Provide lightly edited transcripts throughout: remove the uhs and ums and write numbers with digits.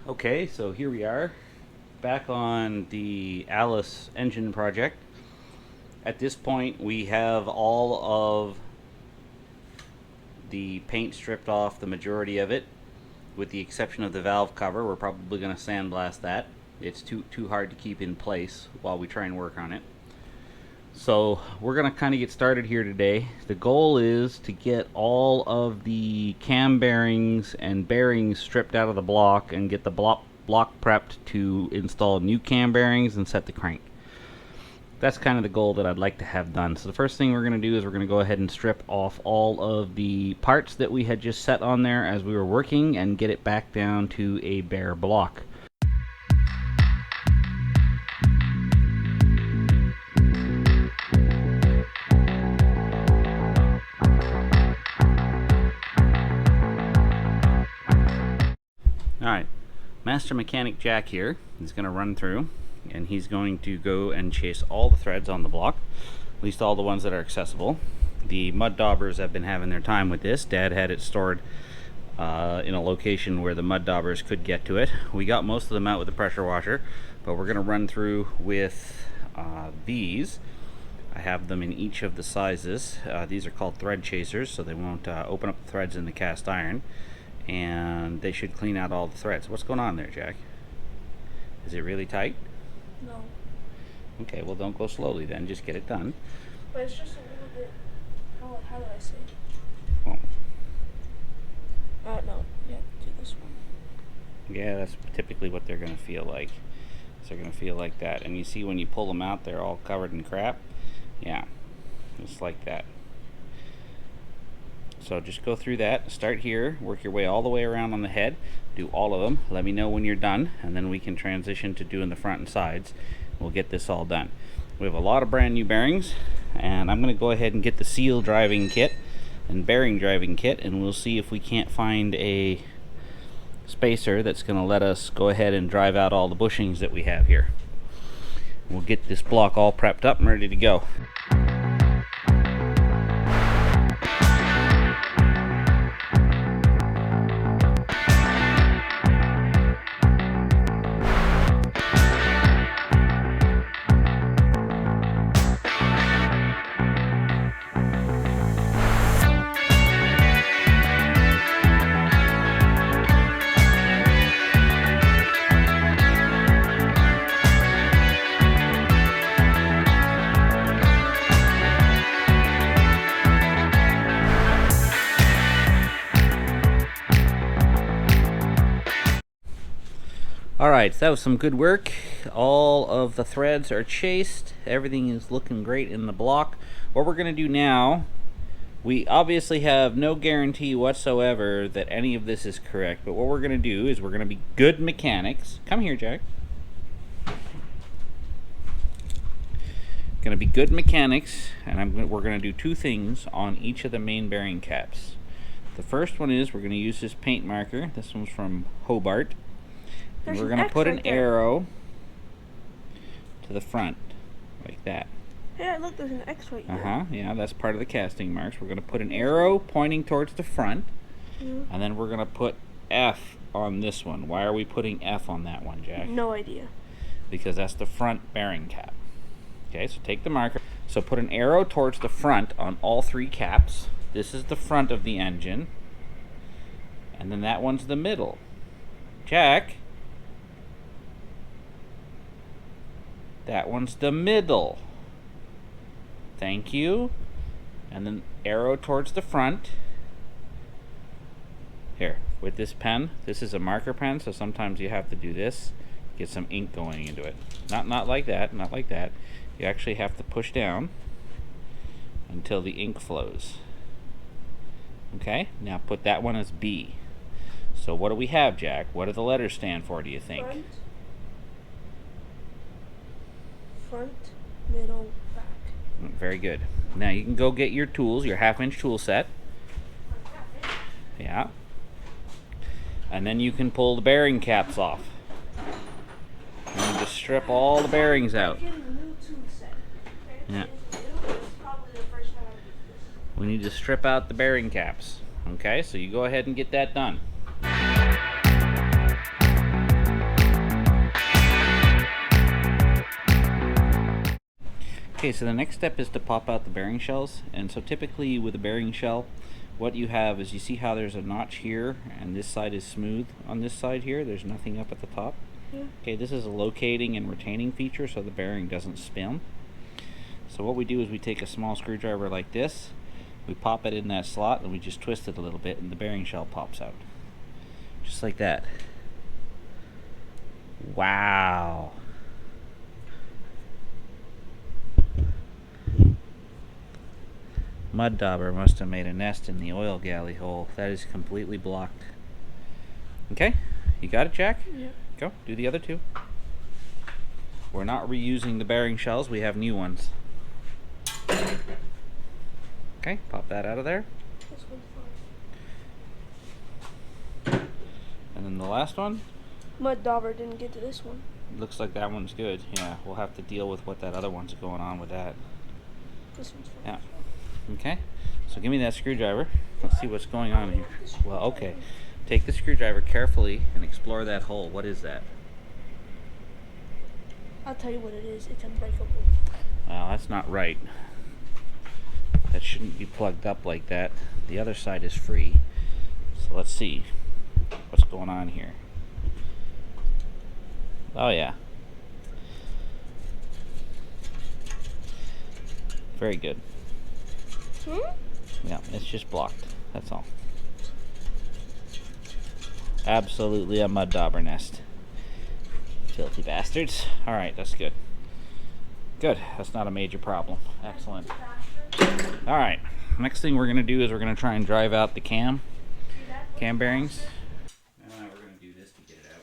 Okay, so here we are, back on the Allis engine project. At this point, we have all of the paint stripped off, the majority of it, with the exception of the valve cover. We're probably going to sandblast that. It's too hard to keep in place while we try and work on it. So we're going to kind of get started here today. The goal is to get all of the cam bearings and bearings stripped out of the block and get the block prepped to install new cam bearings and set the crank. That's kind of the goal that I'd like to have done. So the first thing we're going to do is we're going to go ahead and strip off all of the parts that we had just set on there as we were working and get it back down to a bare block. Alright, Master Mechanic Jack here is going to run through and he's going to go and chase all the threads on the block, at least all the ones that are accessible. The mud daubers have been having their time with this. Dad had it stored in a location where the mud daubers could get to it. We got most of them out with the pressure washer, but we're going to run through with these. I have them in each of the sizes. These are called thread chasers, so they won't open up the threads in the cast iron. And they should clean out all the threads. What's going on there, Jack? Is it really tight? No. Okay, well don't go slowly then, just get it done. But it's just a little bit, how do I say it? Well, No, yeah, do this one. yeah, that's typically what they're going to feel like. So they're going to feel like that. And you see when you pull them out, they're all covered in crap. Yeah, just like that. So just go through that, start here, work your way all the way around on the head, do all of them, let me know when you're done, and then we can transition to doing the front and sides. We'll get this all done. We have a lot of brand new bearings, and I'm going to go ahead and get the seal driving kit and bearing driving kit, and we'll see if we can't find a spacer that's going to let us go ahead and drive out all the bushings that we have here. We'll get this block all prepped up and ready to go. Alright, so that was some good work. All of the threads are chased. Everything is looking great in the block. What we're going to do now, we obviously have no guarantee whatsoever that any of this is correct, but what we're going to do is we're going to be good mechanics. Come here, Jack. Going to be good mechanics, and we're going to do two things on each of the main bearing caps. The first one is we're going to use this paint marker. This one's from Hobart. And we're going to put an arrow to the front, like that. Yeah, look, there's an X right here. Yeah, that's part of the casting marks. We're going to put an arrow pointing towards the front, and then we're going to put F on this one. Why are we putting F on that one, Jack? No idea. Because that's the front bearing cap. Okay, so take the marker. So put an arrow towards the front on all three caps. This is the front of the engine, and then that one's the middle. Jack? That one's the middle. Thank you. And then arrow towards the front. Here, with this pen, this is a marker pen, so sometimes you have to do this. Get some ink going into it. Not like that, not like that. You actually have to push down until the ink flows. Okay, now put that one as B. So what do we have, Jack? What do the letters stand for, do you think? Front, middle, back. Very good. Now you can go get your tools, your half-inch tool set. Yeah. And then you can pull the bearing caps off. And just strip all the bearings out. Yeah. We need to strip out the bearing caps. Okay, so you go ahead and get that done. Okay, so the next step is to pop out the bearing shells. And so typically with a bearing shell, what you have is, you see how there's a notch here and this side is smooth on this side here, there's nothing up at the top. Yeah. Okay, this is a locating and retaining feature so the bearing doesn't spin. So what we do is we take a small screwdriver like this, we pop it in that slot and we just twist it a little bit and the bearing shell pops out. Just like that. Wow. Mud dauber must have made a nest in the oil galley hole. That is completely blocked. Okay, you got it, Jack? Yeah. Go, do the other two. We're not reusing the bearing shells, we have new ones. Okay, pop that out of there. This one's fine. And then the last one, Mud dauber didn't get to this one. looks like that one's good. Yeah, we'll have to deal with what that other one's going on with that. This one's fine. Yeah. Okay, so give me that screwdriver. Let's see what's going on here. Well, okay. Take the screwdriver carefully and explore that hole. What is that? I'll tell you what it is. It's unbreakable. Well, that's not right. That shouldn't be plugged up like that. The other side is free. So let's see what's going on here. Oh yeah. Very good. Yeah, it's just blocked. That's all. Absolutely a mud dauber nest. Filthy bastards. Alright, that's good. Good. That's not a major problem. Excellent. Alright. Next thing we're going to do is we're going to try and drive out the cam bearings. We're going to do this to get it out.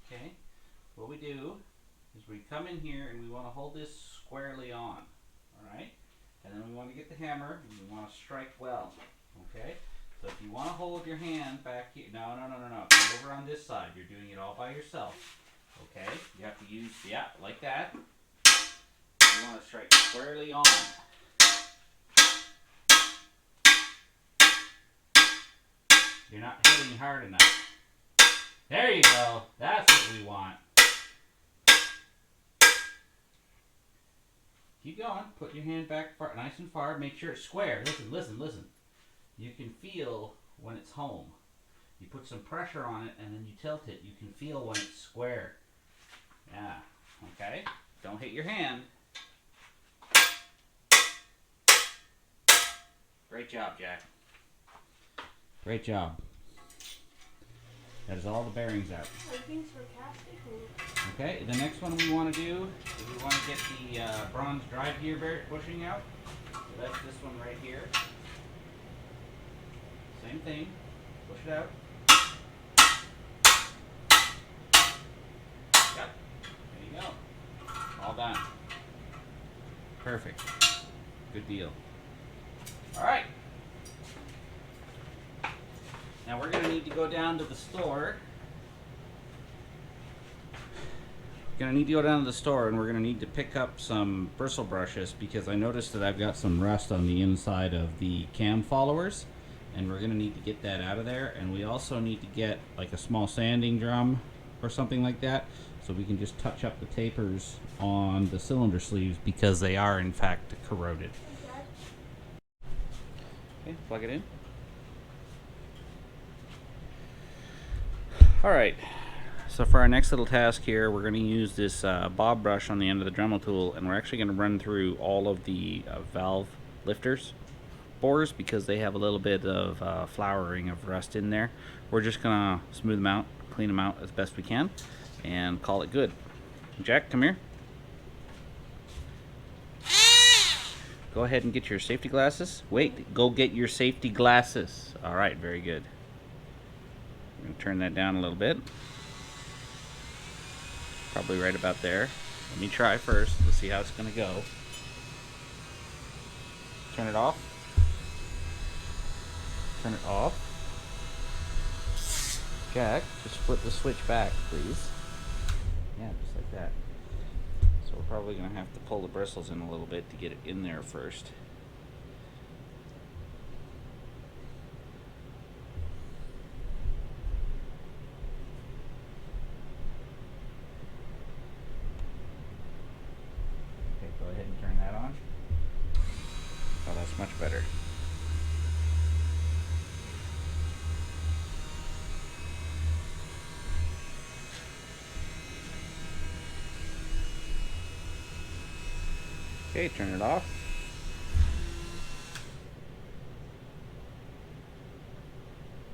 Okay, what we do is we come in here and we want to hold this squarely on, alright? And then we want to get the hammer and we want to strike well, okay? So if you want to hold your hand back here, no. Come over on this side, you're doing it all by yourself, okay? You have to use, yeah, like that. You want to strike squarely on. You're not hitting hard enough. There you go. That's what we want. Keep going. Put your hand back far, nice and far. Make sure it's square. Listen. You can feel when it's home. You put some pressure on it and then you tilt it. You can feel when it's square. Yeah. Okay. Don't hit your hand. Great job, Jack. Great job. That is all the bearings out. Everything's sarcastic. Okay, the next one we want to do is we want to get the bronze drive gear bushing out. So that's this one right here. Same thing. Push it out. Yep. There you go. All done. Perfect. Good deal. All right. Now we're going to need to go down to the store. We're going to need to go down to the store and we're going to need to pick up some bristle brushes because I noticed that I've got some rust on the inside of the cam followers and we're going to need to get that out of there, and we also need to get like a small sanding drum or something like that so we can just touch up the tapers on the cylinder sleeves because they are in fact corroded. Okay, plug it in. Alright, so for our next little task here, we're going to use this bob brush on the end of the Dremel tool, and we're actually going to run through all of the valve lifters bores because they have a little bit of flowering of rust in there. We're just going to smooth them out, clean them out as best we can, and call it good. Jack, come here. Go ahead and get your safety glasses. Wait, go get your safety glasses. Alright, very good. I'm going to turn that down a little bit. Probably right about there. Let me try first. Let's see how it's going to go. Turn it off. Turn it off. Jack, just flip the switch back, please. Yeah, just like that. So we're probably going to have to pull the bristles in a little bit to get it in there first. Okay, go ahead and turn that on. Oh, that's much better. Okay, turn it off.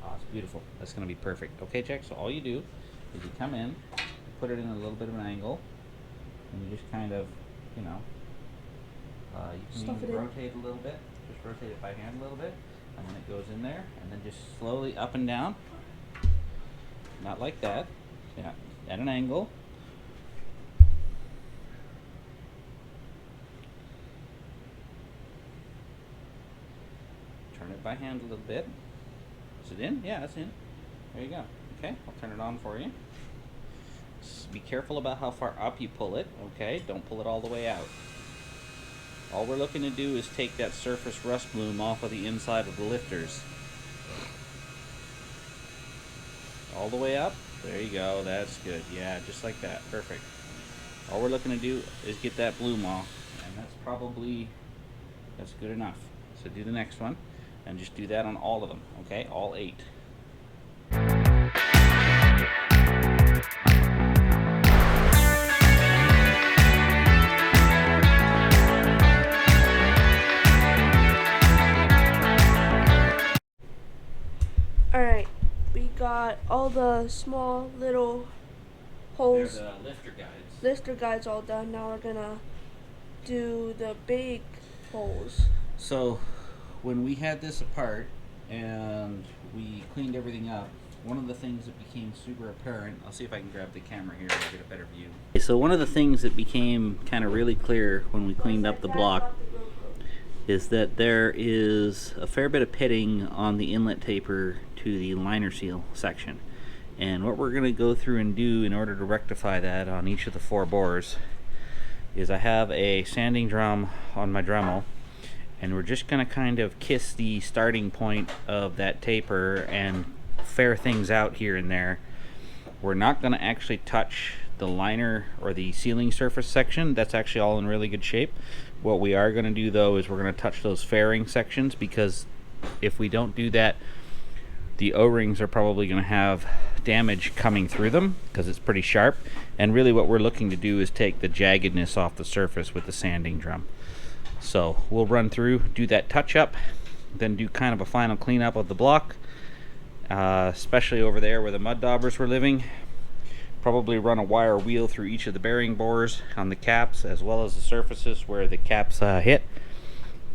Oh, it's beautiful. That's going to be perfect. Okay, Jack, so all you do is you come in, you put it in a little bit of an angle, and you just kind of, you know, you can Stuff even it in. rotate a little bit. Just rotate it by hand a little bit, and then it goes in there, and then just slowly up and down. Not like that. Yeah, at an angle. Turn it by hand a little bit. Is it in? Yeah, it's in. There you go. Okay, I'll turn it on for you. Just be careful about how far up you pull it, okay? Don't pull it all the way out. All we're looking to do is take that surface rust bloom off of the inside of the lifters. All the way up. There you go. That's good. Yeah, just like that. Perfect. All we're looking to do is get that bloom off, and that's good enough. So do the next one, and just do that on all of them, okay? All 8. Alright, we got all the small little holes, They're the lifter guides. lifter guides all done. Now we're gonna do the big holes. So when we had this apart and we cleaned everything up, one of the things that became super apparent, I'll see if I can grab the camera here and get a better view. So one of the things that became kind of really clear when we cleaned up the block is that there is a fair bit of pitting on the inlet taper to the liner seal section. And what we're going to go through and do in order to rectify that on each of the 4 bores is I have a sanding drum on my Dremel, and we're just going to kind of kiss the starting point of that taper and fair things out here and there. We're not going to actually touch the liner or the sealing surface section. That's actually all in really good shape. What we are going to do though is we're going to touch those fairing sections, because if we don't do that, the O-rings are probably going to have damage coming through them because it's pretty sharp, and really what we're looking to do is take the jaggedness off the surface with the sanding drum. So we'll run through, do that touch up, then do kind of a final cleanup of the block, especially over there where the mud daubers were living. Probably run a wire wheel through each of the bearing bores on the caps as well as the surfaces where the caps hit,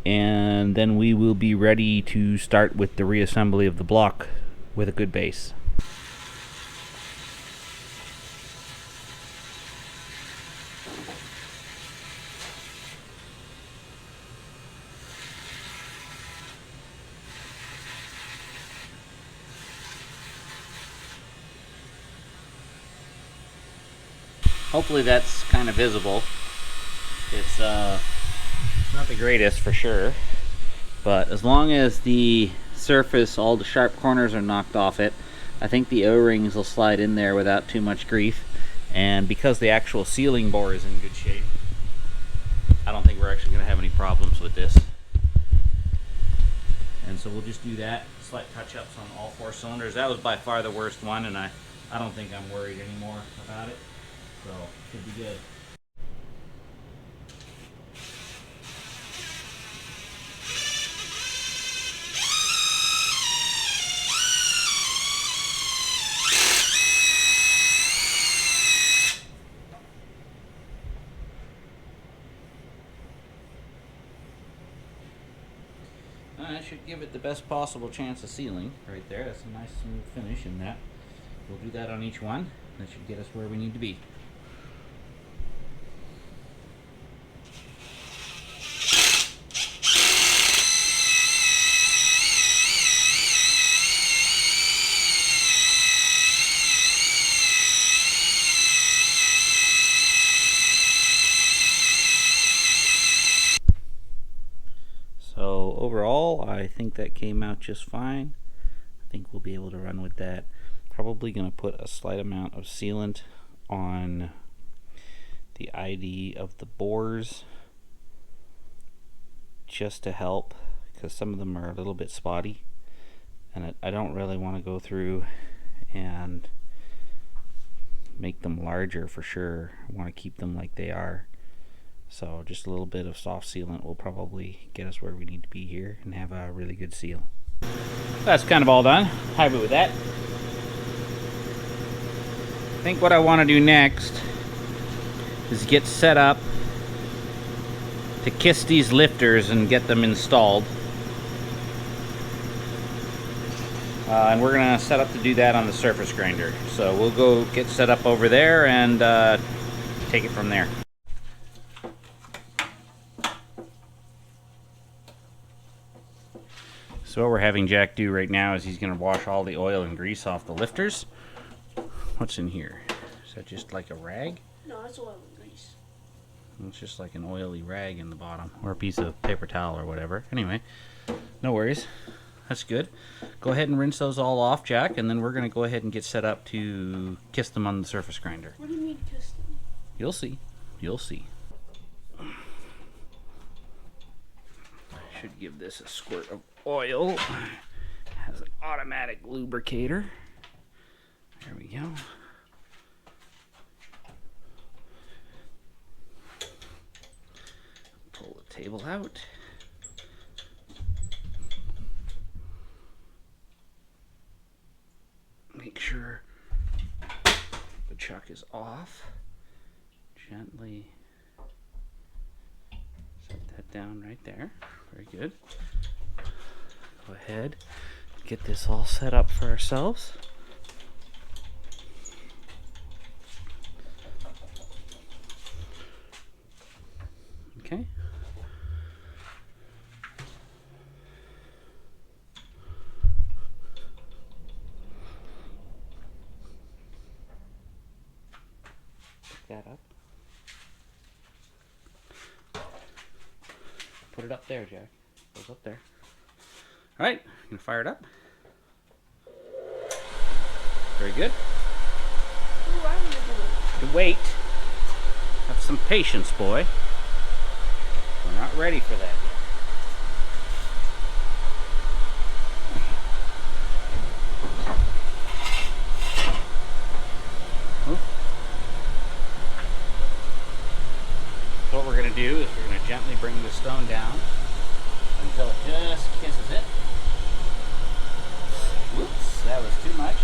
and then we will be ready to start with the reassembly of the block with a good base. Hopefully that's kind of visible. It's not the greatest for sure, but as long as the surface, all the sharp corners are knocked off it, I think the O-rings will slide in there without too much grief. And because the actual sealing bore is in good shape, I don't think we're actually going to have any problems with this. And so we'll just do that, slight touch-ups on all 4 cylinders. That was by far the worst one, and I don't think I'm worried anymore about it. So, should be good. I should give it the best possible chance of sealing right there. That's a nice smooth finish in that. We'll do that on each one. That should get us where we need to be. I think that came out just fine. I think we'll be able to run with that. Probably going to put a slight amount of sealant on the ID of the bores just to help, because some of them are a little bit spotty, and I don't really want to go through and make them larger for sure. I want to keep them like they are. So just a little bit of soft sealant will probably get us where we need to be here and have a really good seal. That's kind of all done. Happy with that. I think what I want to do next is get set up to kiss these lifters and get them installed. And we're going to set up to do that on the surface grinder. So we'll go get set up over there and take it from there. So what we're having Jack do right now is he's going to wash all the oil and grease off the lifters. What's in here? Is that just like a rag? No, that's oil and grease. It's just like an oily rag in the bottom, or a piece of paper towel or whatever. Anyway, no worries. That's good. Go ahead and rinse those all off, Jack, and then we're going to go ahead and get set up to kiss them on the surface grinder. What do you mean kiss them? You'll see. You'll see. Should give this a squirt of oil. It has an automatic lubricator. There we go. Pull the table out. Make sure the chuck is off. Gently set that down right there. Very good. Go ahead, get this all set up for ourselves. Okay. Pick that up. Put it up there, Jack. Goes up there. All right, I'm gonna fire it up. Very good. Ooh, I wanna do it. Wait. Have some patience, boy. We're not ready for that yet. Ooh. So what we're going to do is we're going to gently bring the stone down until it just kisses it. Whoops, that was too much.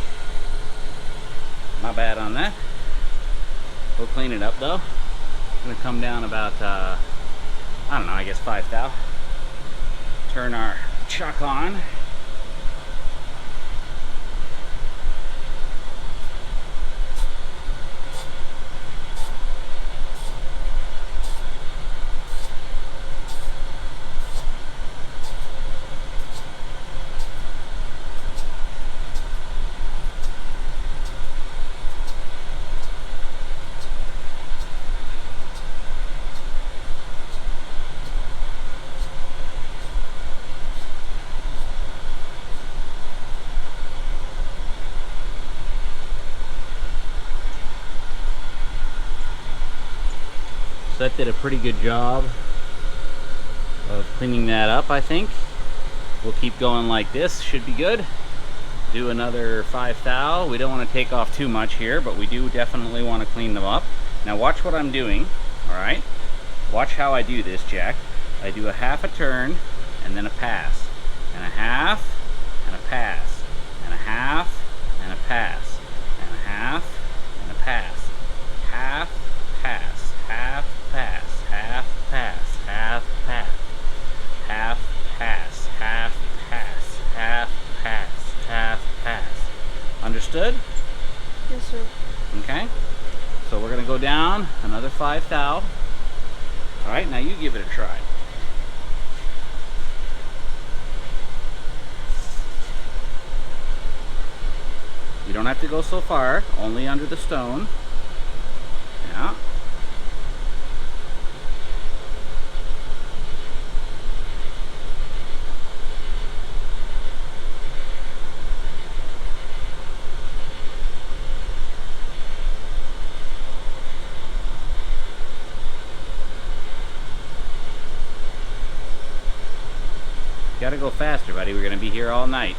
My bad on that. We'll clean it up though. I'm going to come down about, I don't know, I guess 5 thou. Turn our chuck on. So that did a pretty good job of cleaning that up, I think. We'll keep going like this, should be good. Do another 5 thou. We don't want to take off too much here, but we do definitely want to clean them up. Now watch what I'm doing, all right? Watch how I do this, Jack. I do a half a turn and then a pass, and a half and a pass, and a half and a pass, and a half and a pass, half, pass, half, pass, half, pass, half, pass, half, pass, half, pass, half, pass, half, pass. Understood? Yes, sir. Okay. So we're going to go down another 5 thou. All right, now you give it a try. You don't have to go so far, only under the stone. Yeah. go faster, buddy. We're gonna be here all night.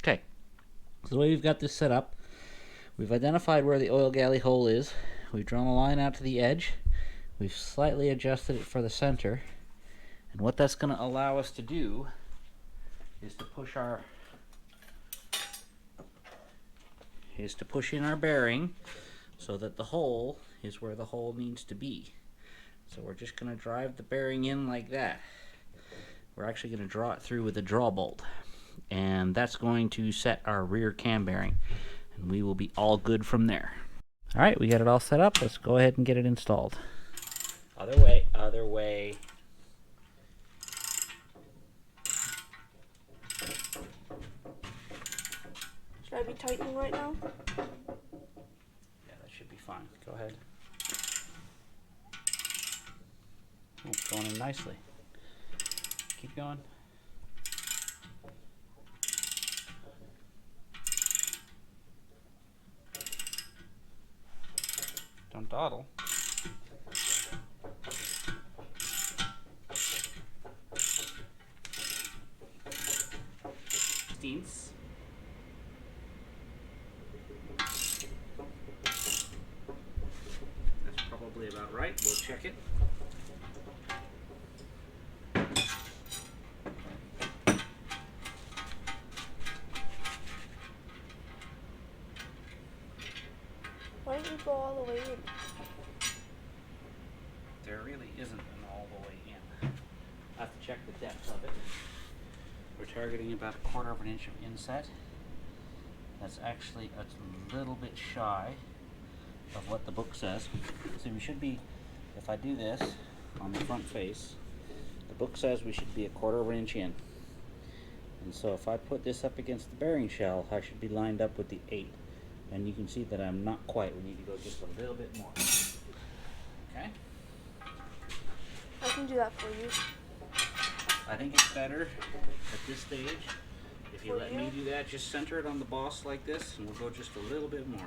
Okay, so the way we've got this set up, we've identified where the oil galley hole is. We've drawn a line out to the edge. We've slightly adjusted it for the center. And what that's going to allow us to do is to push in our bearing so that the hole is where the hole needs to be. So we're just going to drive the bearing in like that. We're actually going to draw it through with a draw bolt. And that's going to set our rear cam bearing. And we will be all good from there. Alright, we got it all set up. Let's go ahead and get it installed. Other way, other way. Should I be tightening right now? Yeah, that should be fine. Go ahead. Oh, it's going in nicely. Keep going. Don't dawdle. Sixteenths. That's probably about right. We'll check it. Why don't you go all the way in? There really isn't an all the way in. I have to check the depth of it. We're targeting about 1/4 of an inch of inset. That's actually a little bit shy of what the book says. So we should be, if I do this on the front face, the book says we should be 1/4 of an inch in. And so if I put this up against the bearing shell, I should be lined up with the 8. And you can see that I'm not quite. We need to go just a little bit more. Okay? I can do that for you. I think it's better at this stage if you let me do that. Just center it on the boss like this, and we'll go just a little bit more.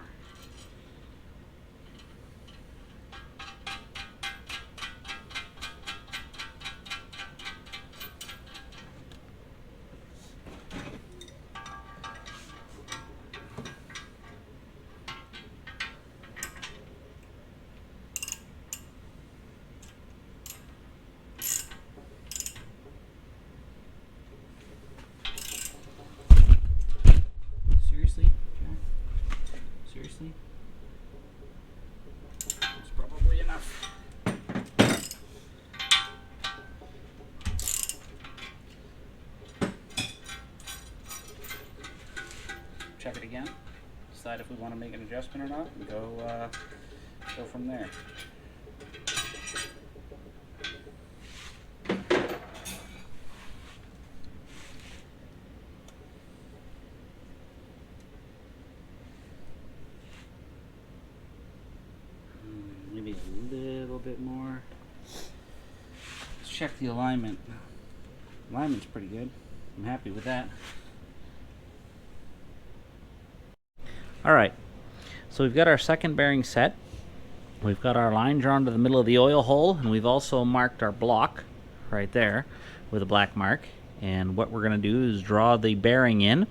Seriously, Jack? Seriously? That's probably enough. Check it again. Decide if we want to make an adjustment or not, and go from there. Maybe a little bit more. Let's check the alignment. Alignment's pretty good. I'm happy with that. Alright, So we've got our second bearing set. We've got our line drawn to the middle of the oil hole, and we've also marked our block right there with a black mark. And what we're going to do is draw the bearing in.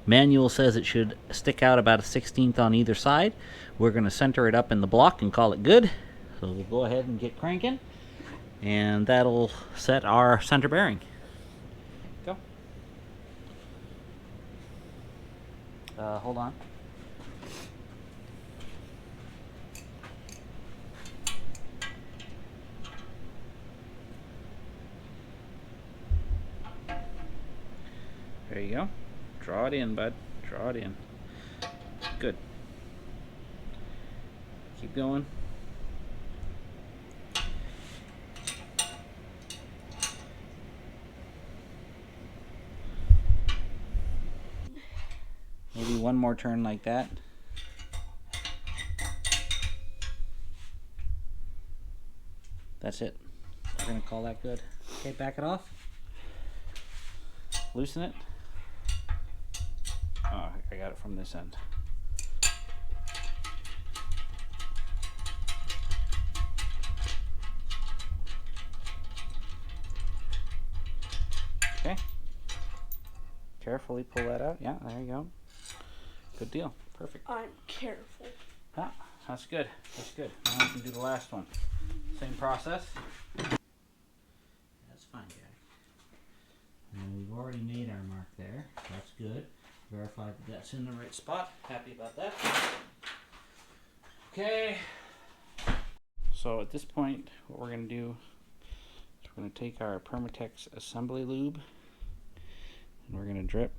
Manual says it should stick out about a 1/16 on either side. We're going to center it up in the block and call it good. So we'll go ahead and get cranking, and that'll set our center bearing. Go. Hold on. There you go. Draw it in, bud. Draw it in. Good. Keep going. Maybe one more turn like that. That's it. We're going to call that good. Okay, back it off. Loosen it. Oh, I got it from this end. Okay. Carefully pull that out. Yeah, there you go. Good deal. Perfect. I'm careful. Ah, that's good. That's good. Now we can do the last one. Same process. That's fine, Jack. And we've already made our mark there. That's good. Verified that that's in the right spot. Happy about that. Okay. So at this point, what we're going to do is we're going to take our Permatex assembly lube and we're going to drip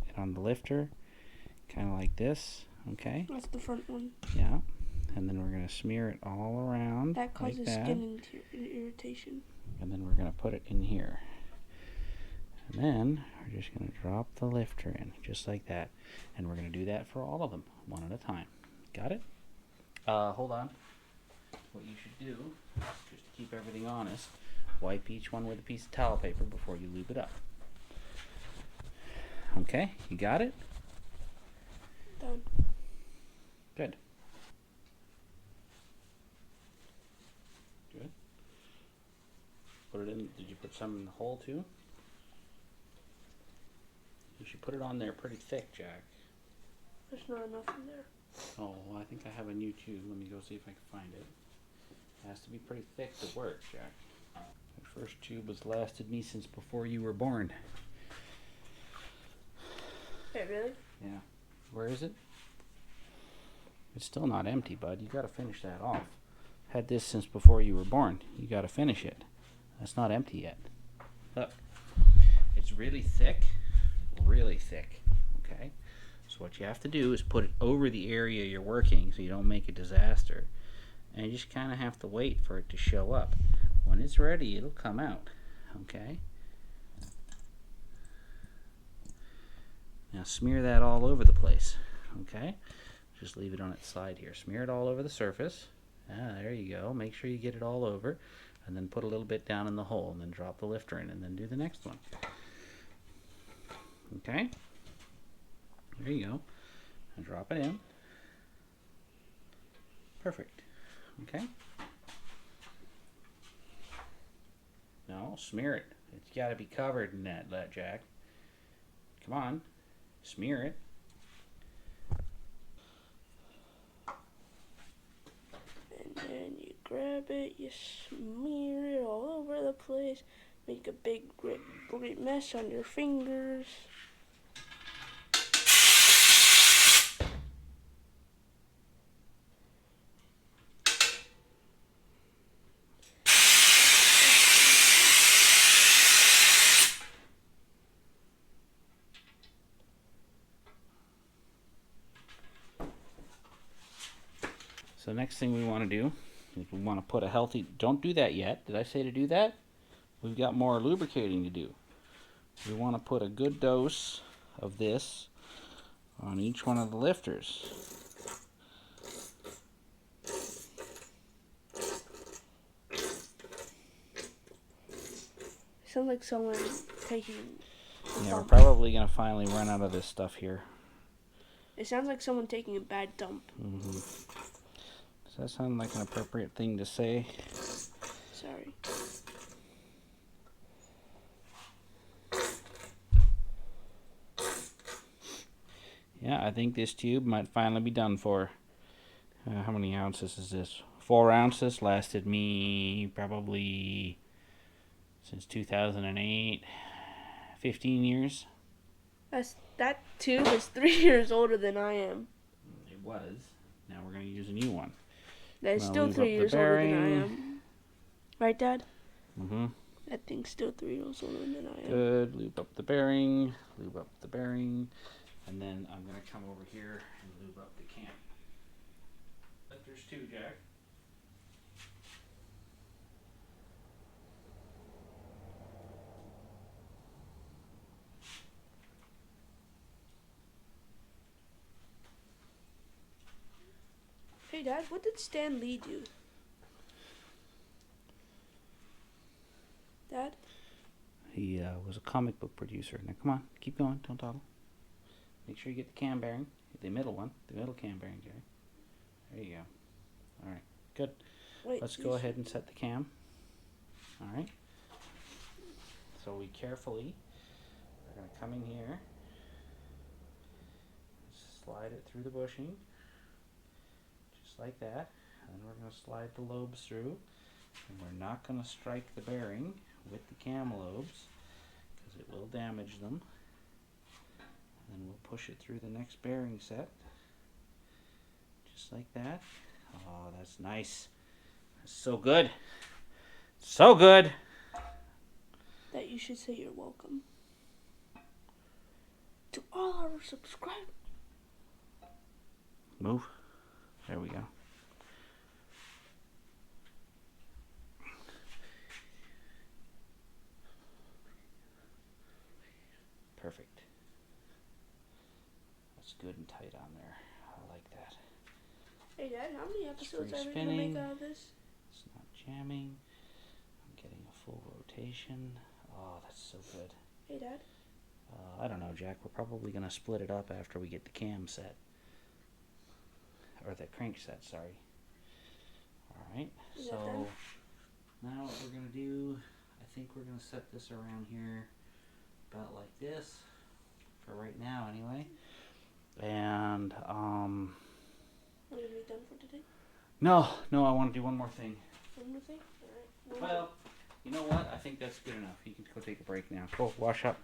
it on the lifter, kind of like this. Okay. That's the front one. Yeah. And then we're going to smear it all around. That causes like that. skin irritation. And then we're going to put it in here. And then we're just going to drop the lifter in, just like that. And we're going to do that for all of them, one at a time. Got it? Hold on. What you should do, just to keep everything honest, wipe each one with a piece of towel paper before you lube it up. Okay, you got it? Done. Good. Good. Put it in. Did you put some in the hole too? You should put it on there pretty thick, Jack. There's not enough in there. Oh, well, I think I have a new tube. Let me go see if I can find it. It has to be pretty thick to work, Jack. The first tube has lasted me since before you were born. Wait, really? Yeah. Where is it? It's still not empty, bud. You gotta finish that off. Had this since before you were born. You gotta finish it. That's not empty yet. Look. It's really thick. Really thick. Okay? So what you have to do is put it over the area you're working so you don't make a disaster. And you just kind of have to wait for it to show up. When it's ready, it'll come out. Okay? Now smear that all over the place. Okay? Just leave it on its side here. Smear it all over the surface. Ah, there you go. Make sure you get it all over. And then put a little bit down in the hole. And then drop the lifter in. And then do the next one. Okay? There you go. And drop it in. Perfect. Okay? No, smear it. It's got to be covered in that, Jack. Come on. Smear it. And then you grab it, you smear it all over the place, make a big great mess on your fingers. So the next thing we want to do is we want to put a healthy, don't do that yet. Did I say to do that? We've got more lubricating to do. We want to put a good dose of this on each one of the lifters. Sounds like someone taking. Yeah, we're probably going to finally run out of this stuff here. It sounds like someone taking a bad dump. Mm-hmm. Does that sound like an appropriate thing to say? Sorry. Yeah, I think this tube might finally be done for. How many ounces is this? 4 ounces. Lasted me probably since 2008. 15 years. That tube is 3 years older than I am. It was. Now we're going to use a new one. That is Now still lube 3 up the years older than I bearing. am. Right, Dad? Mm-hmm. That thing's still 3 years older than I am. Good. Lube up the bearing. Lube up the bearing. And then I'm going to come over here and lube up the cam. Lifters too, Jack. Hey, Dad, what did Stan Lee do? Dad? He was a comic book producer. Now come on, keep going. Don't toggle. Make sure you get the cam bearing. The middle one. The middle cam bearing, Jerry. There you go. Alright, good. Wait, Let's go ahead and set the cam. Alright. So we carefully are going to come in here, slide it through the bushing, just like that. And then we're going to slide the lobes through. And we're not going to strike the bearing with the cam lobes because it will damage them. And then we'll push it through the next bearing set. Just like that. Oh, that's nice. That's so good. So good. That you should say you're welcome. To all our subscribers. Move. There we go. Perfect. That's good and tight on there. I like that. Hey, Dad, how many episodes Free are we going to make spinning. out of this? It's not jamming. I'm getting a full rotation. Oh, that's so good. Hey, Dad. I don't know, Jack. We're probably going to split it up after we get the cam set. Or the crank set, sorry. Alright, Is that so done? now what we're going to do, I think we're going to set this around here about like this. For right now, anyway. And, Are we going to be done for today? no, I want to do one more thing. One more thing? Alright. Well, you know what? I think that's good enough. You can go take a break now. Go wash up.